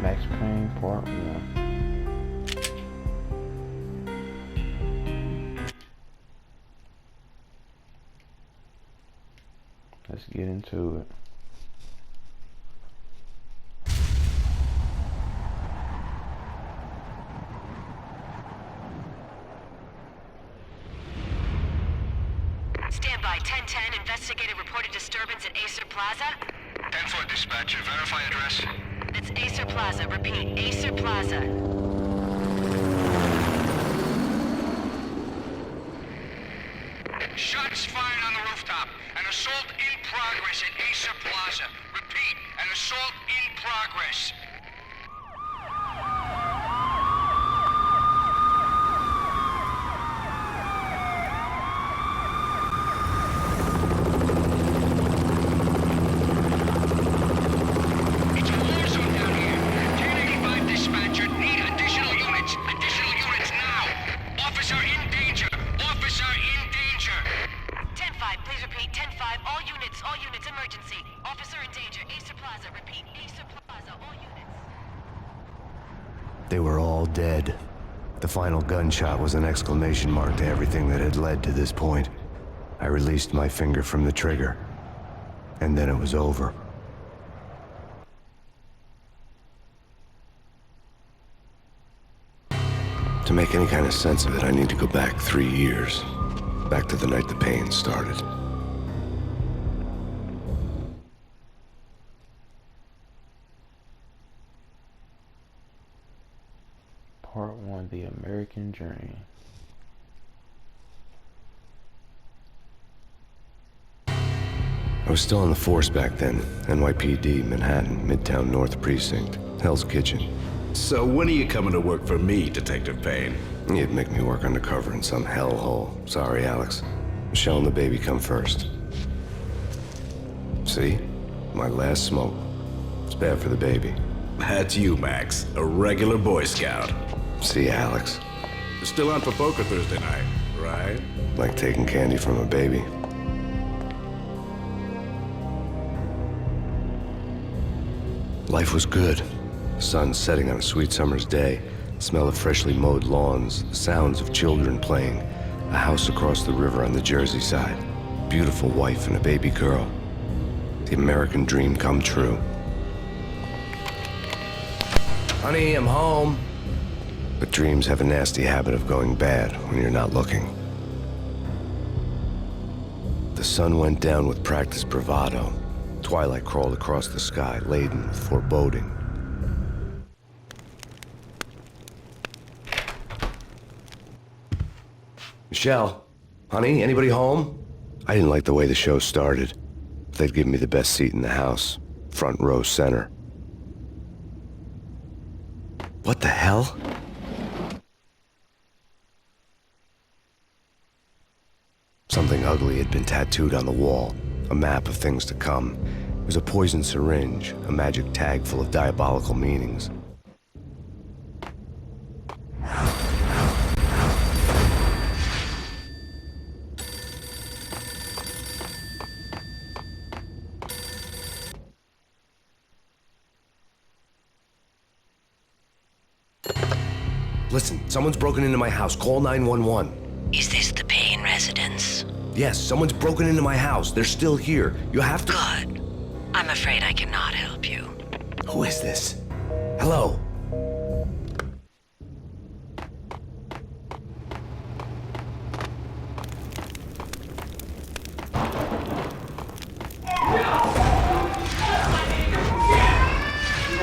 Max Payne Part 1. Let's get into it. Stand by. 1010. Investigated reported disturbance at Acer Plaza. 10-4 dispatcher. Verify address. It's Acer Plaza. Repeat. Acer Plaza. Shots fired on the rooftop. An assault in progress at Acer Plaza. Repeat. An assault in progress. It's a war zone down here. 1085 dispatcher. Need additional units. Additional units now. Officer in danger. Officer in danger. 10-5. Please repeat. 10-5. All units, emergency. Officer in danger. Acer Plaza. Repeat. Acer Plaza. All units. They were all dead. The final gunshot was an exclamation mark to everything that had led to this point. I released my finger from the trigger, and then it was over. To make any kind of sense of it, I need to go back 3 years. Back to the night the pain started. Part 1, The American Dream. I was still on the force back then. NYPD, Manhattan, Midtown North Precinct, Hell's Kitchen. So when are you coming to work for me, Detective Payne? You'd make me work undercover in some hellhole. Sorry, Alex. Michelle and the baby come first. See? My last smoke. It's bad for the baby. That's you, Max. A regular Boy Scout. See, Alex. Still on for poker Thursday night, right? Like taking candy from a baby. Life was good. The sun setting on a sweet summer's day. The smell of freshly mowed lawns. The sounds of children playing. A house across the river on the Jersey side. Beautiful wife and a baby girl. The American dream come true. Honey, I'm home. But dreams have a nasty habit of going bad when you're not looking. The sun went down with practiced bravado. Twilight crawled across the sky, laden with foreboding. Michelle, honey, anybody home? I didn't like the way the show started. They'd given me the best seat in the house, front row center. What the hell? Something ugly had been tattooed on the wall, a map of things to come. It was a poison syringe, a magic tag full of diabolical meanings. Listen, someone's broken into my house. Call 911. Is this the Payne residence? Yes, someone's broken into my house. They're still here. You have to... Good. I'm afraid I cannot help you. Who is this? Hello?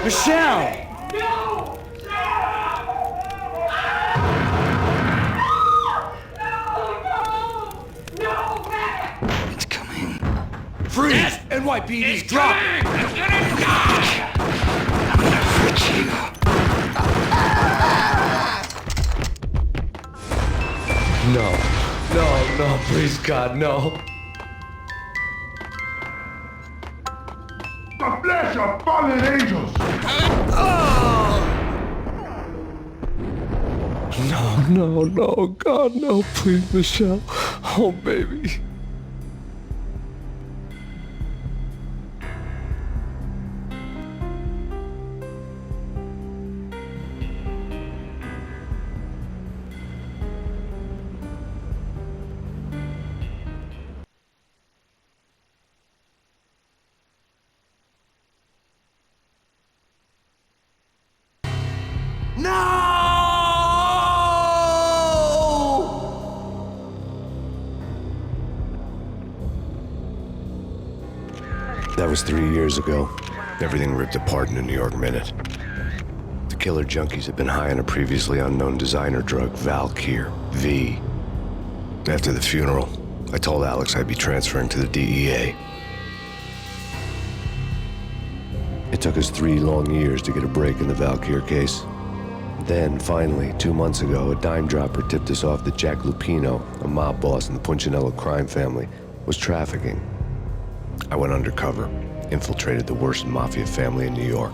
Michelle! It's coming. Freeze! NYPD's dropping! I'm gonna hurt you. No, please God, no. The flesh of fallen angels! No, God, no, please, Michelle. Oh, baby. That was 3 years ago. Everything ripped apart in a New York minute. The killer junkies had been high on a previously unknown designer drug, Valkyr, V. After the funeral, I told Alex I'd be transferring to the DEA. It took us 3 long years to get a break in the Valkyr case. Then, finally, 2 months ago, a dime dropper tipped us off that Jack Lupino, a mob boss in the Punchinello crime family, was trafficking. I went undercover, infiltrated the worst mafia family in New York.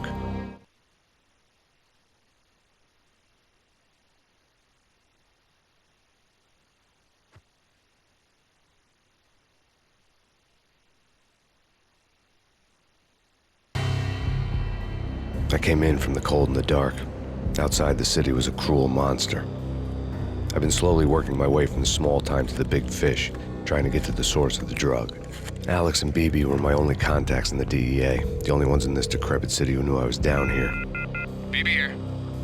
I came in from the cold and the dark. Outside the city was a cruel monster. I've been slowly working my way from the small time to the big fish, trying to get to the source of the drug. Alex and BB were my only contacts in the DEA, the only ones in this decrepit city who knew I was down here. BB here.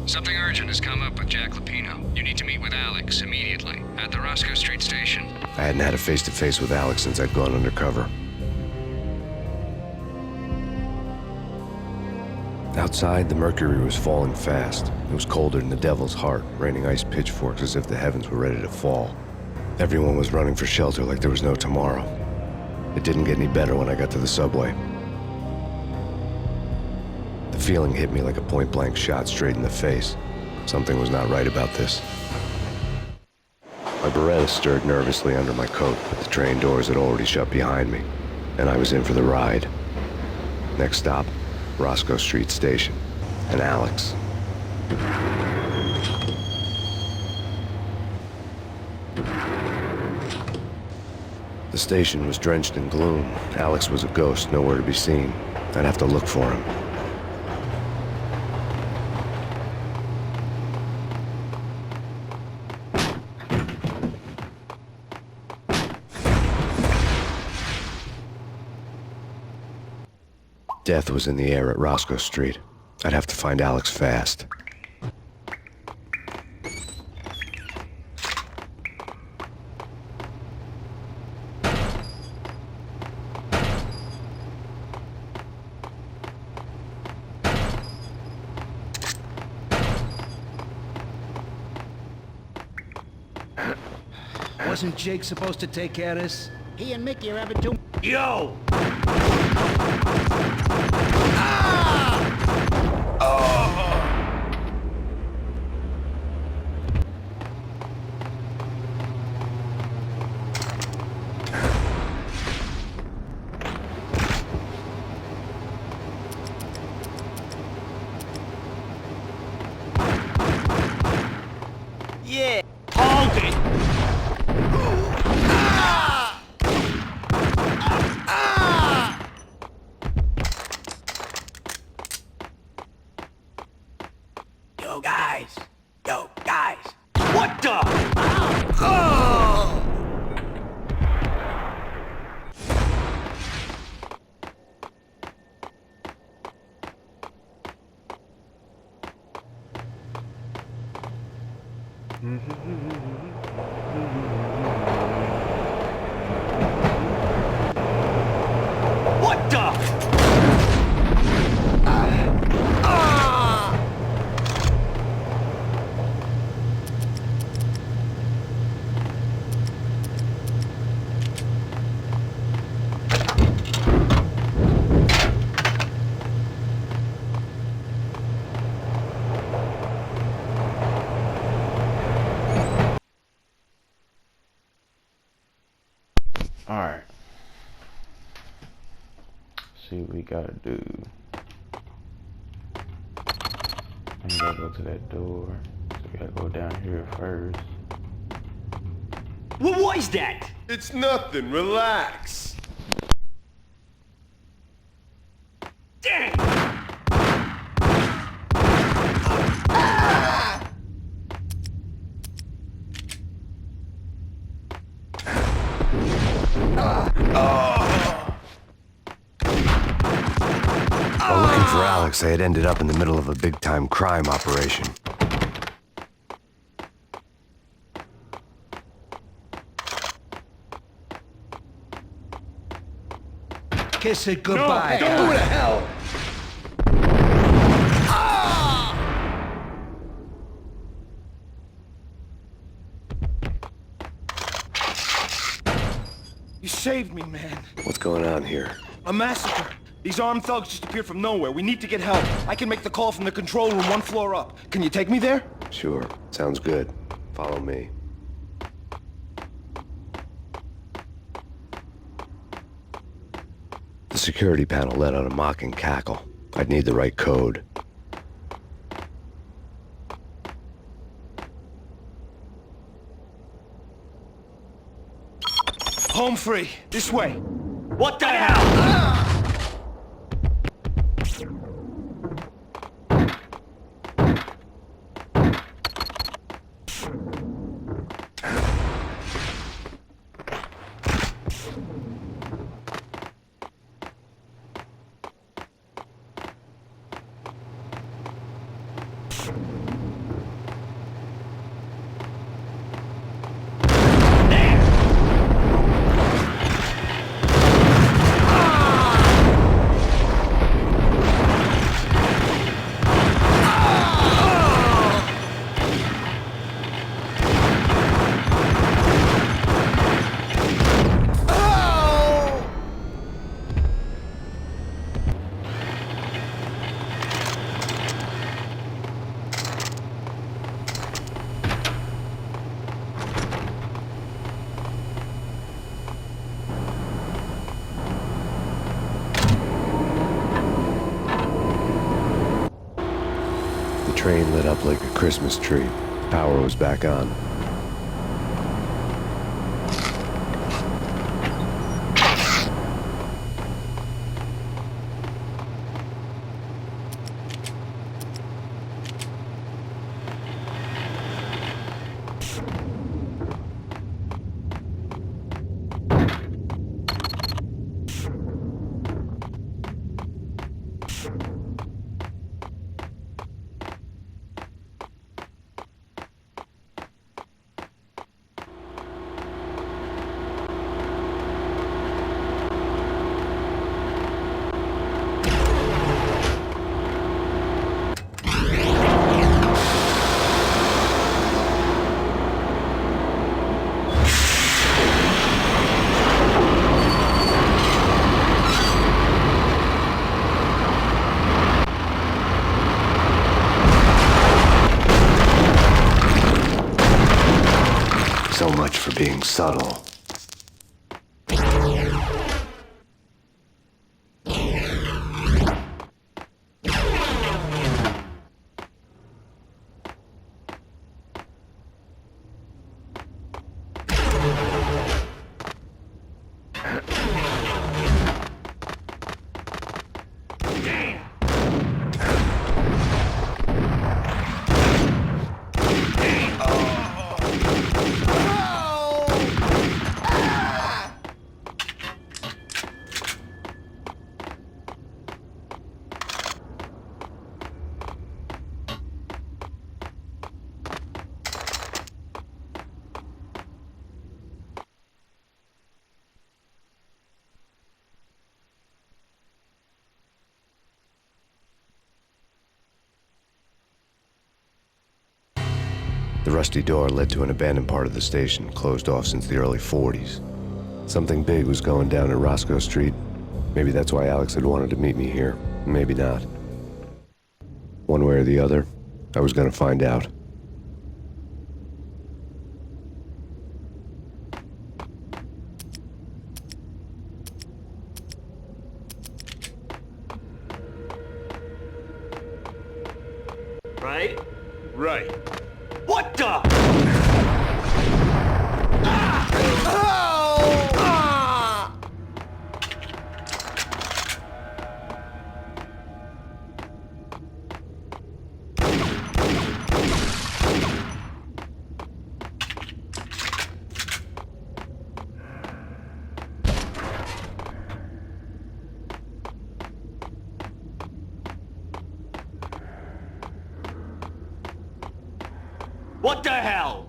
Something urgent has come up with Jack Lupino. You need to meet with Alex immediately at the Roscoe Street station. I hadn't had a face-to-face with Alex since I'd gone undercover. Outside, the mercury was falling fast. It was colder than the devil's heart, raining ice pitchforks as if the heavens were ready to fall. Everyone was running for shelter like there was no tomorrow. It didn't get any better when I got to the subway. The feeling hit me like a point-blank shot straight in the face. Something was not right about this. My Beretta stirred nervously under my coat, but the train doors had already shut behind me, and I was in for the ride. Next stop, Roscoe Street Station, and Alex. The station was drenched in gloom. Alex was a ghost, nowhere to be seen. I'd have to look for him. Death was in the air at Roscoe Street. I'd have to find Alex fast. Wasn't Jake supposed to take care of this? He and Mickey are having too... Yo! Yeah! Hold it! Yo, guys! Yo, guys! What the? What the? Alright. See what we gotta do. I gotta go to that door. So we gotta go down here first. What was that? It's nothing, relax. Damn! While looking for Alex, I had ended up in the middle of a big-time crime operation. Kiss it goodbye. No, go to hell! You saved me, man. What's going on here? A massacre. These armed thugs just appeared from nowhere. We need to get help. I can make the call from the control room 1 floor up. Can you take me there? Sure. Sounds good. Follow me. The security panel let out a mocking cackle. I'd need the right code. Home free. This way. What the hell? The train lit up like a Christmas tree. Power was back on. So much for being subtle. The rusty door led to an abandoned part of the station, closed off since the early 40s. Something big was going down at Roscoe Street. Maybe that's why Alex had wanted to meet me here. Maybe not. One way or the other, I was gonna find out. Right? Right. What the? What the hell?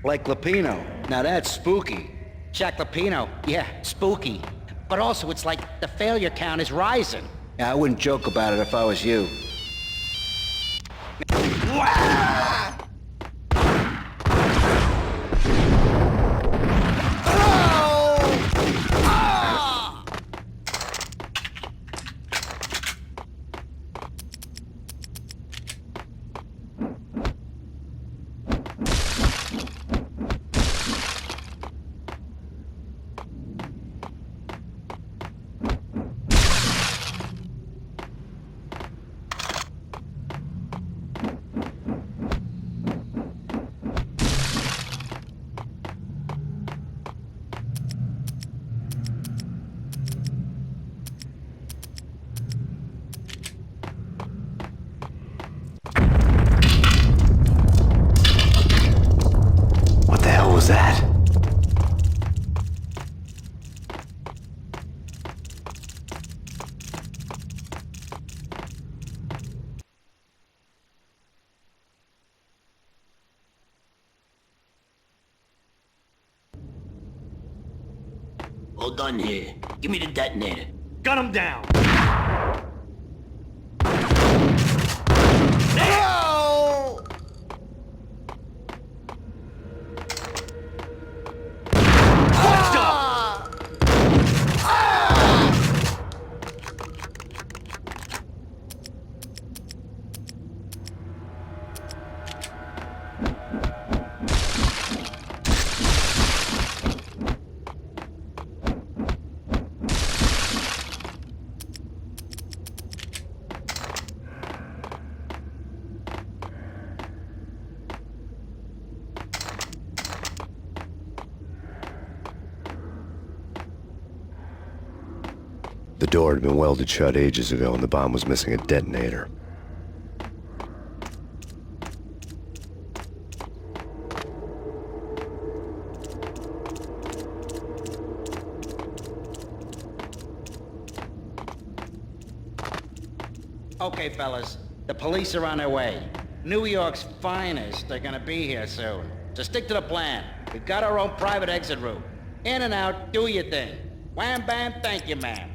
Like Lapino. Now that's spooky. Jack Lapino, yeah, spooky. But also it's like the failure count is rising. Yeah, I wouldn't joke about it if I was you. What the hell was that? All done here. Give me the detonator. Gun him down! The door had been welded shut ages ago and the bomb was missing a detonator. Okay, fellas, the police are on their way. New York's finest are gonna be here soon. So stick to the plan. We've got our own private exit route. In and out, do your thing. Wham bam, thank you, ma'am.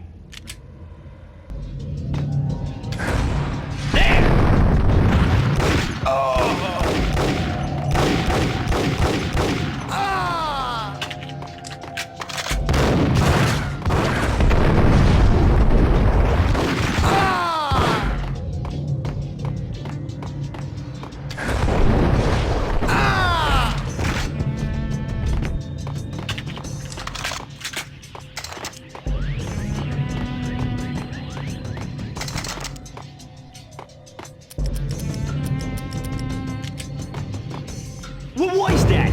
What was that?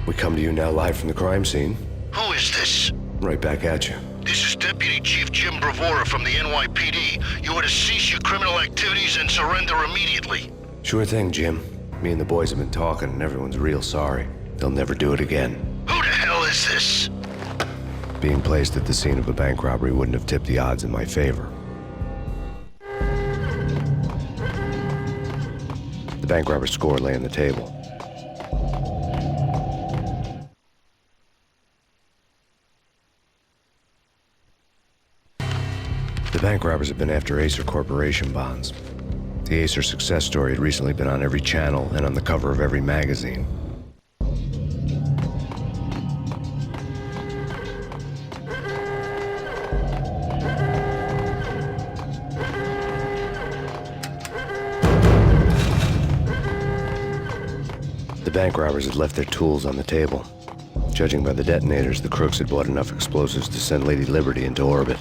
We come to you now live from the crime scene. Who is this? Right back at you. This is Deputy Chief Jim Bravura from the NYPD. You are to cease your criminal activities and surrender immediately. Sure thing, Jim. Me and the boys have been talking and everyone's real sorry. They'll never do it again. Who the hell is this? Being placed at the scene of a bank robbery wouldn't have tipped the odds in my favor. The bank robber's score lay on the table. The bank robbers have been after Acer Corporation bonds. The Acer success story had recently been on every channel and on the cover of every magazine. The bank robbers had left their tools on the table. Judging by the detonators, the crooks had bought enough explosives to send Lady Liberty into orbit.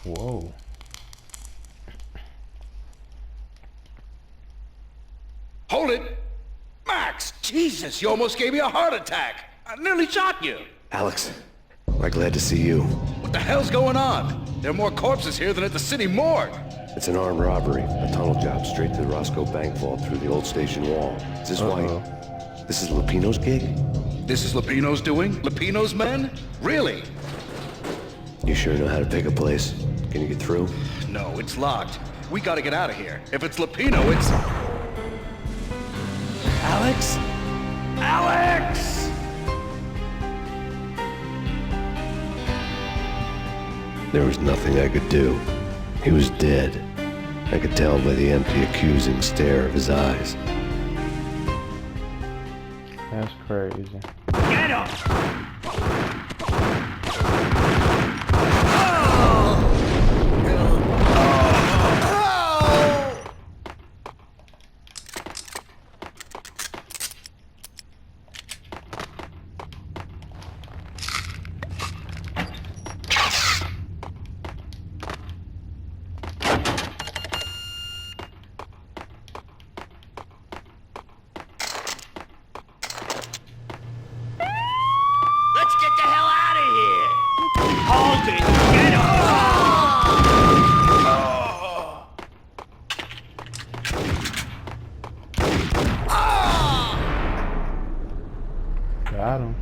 Whoa. Hold it! Max! Jesus, you almost gave me a heart attack! I nearly shot you! Alex, we're glad to see you. What the hell's going on? There are more corpses here than at the city morgue! It's an armed robbery, a tunnel job straight to the Roscoe Bank vault through the old station wall. Is this why? This is Lupino's gig? This is Lupino's doing? Lupino's men? Really? You sure know how to pick a place? Can you get through? No, it's locked. We gotta get out of here. If it's Lupino, it's... Alex? Alex! There was nothing I could do. He was dead. I could tell by the empty, accusing stare of his eyes. That's crazy. Get him! Let's get the hell out of here! Hold it! Get him! Got him.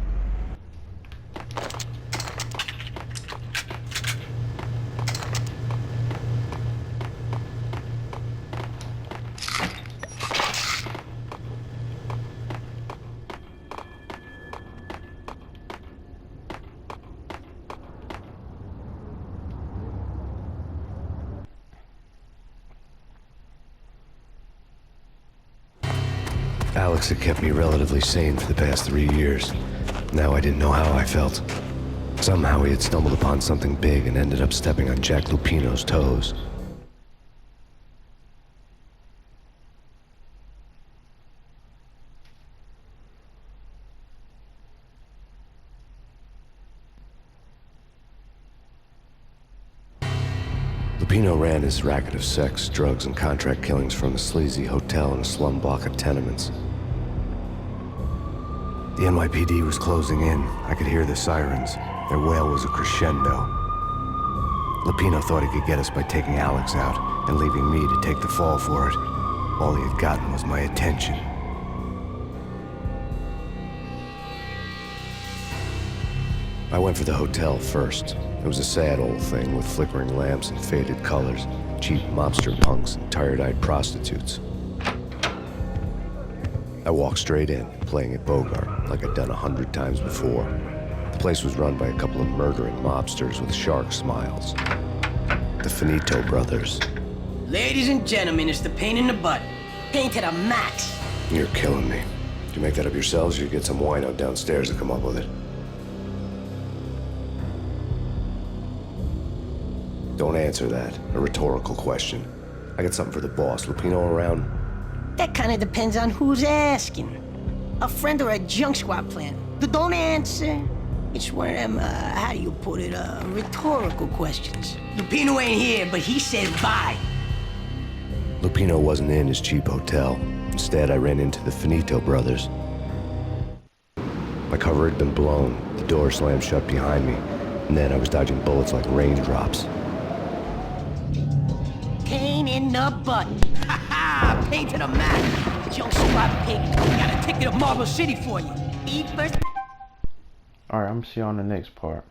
Alex had kept me relatively sane for the past 3 years. Now I didn't know how I felt. Somehow he had stumbled upon something big and ended up stepping on Jack Lupino's toes. Lupino ran his racket of sex, drugs, and contract killings from a sleazy hotel in a slum block of tenements. The NYPD was closing in. I could hear the sirens. Their wail was a crescendo. Lupino thought he could get us by taking Alex out and leaving me to take the fall for it. All he had gotten was my attention. I went for the hotel first. It was a sad old thing with flickering lamps and faded colors, cheap mobster punks and tired-eyed prostitutes. I walked straight in, playing at Bogart, like I'd done 100 times before. The place was run by a couple of murdering mobsters with shark smiles. The Finito brothers. Ladies and gentlemen, it's the Payne in the butt. Payne to the max. You're killing me. Did you make that up yourselves, or you get some wino downstairs to come up with it? Don't answer that. A rhetorical question. I got something for the boss. Lupino around? That kind of depends on who's asking. A friend or a junk squad plan. Don't answer. It's one of them, how do you put it, rhetorical questions. Lupino ain't here, but he said bye. Lupino wasn't in his cheap hotel. Instead, I ran into the Finito brothers. My cover had been blown. The door slammed shut behind me. And then I was dodging bullets like raindrops. Payne in the butt. Ha ha! Payne to the mat. Junk squad pig. Got a ticket to Marble City for you. Eat first. Alright, I'm gonna see you on the next part.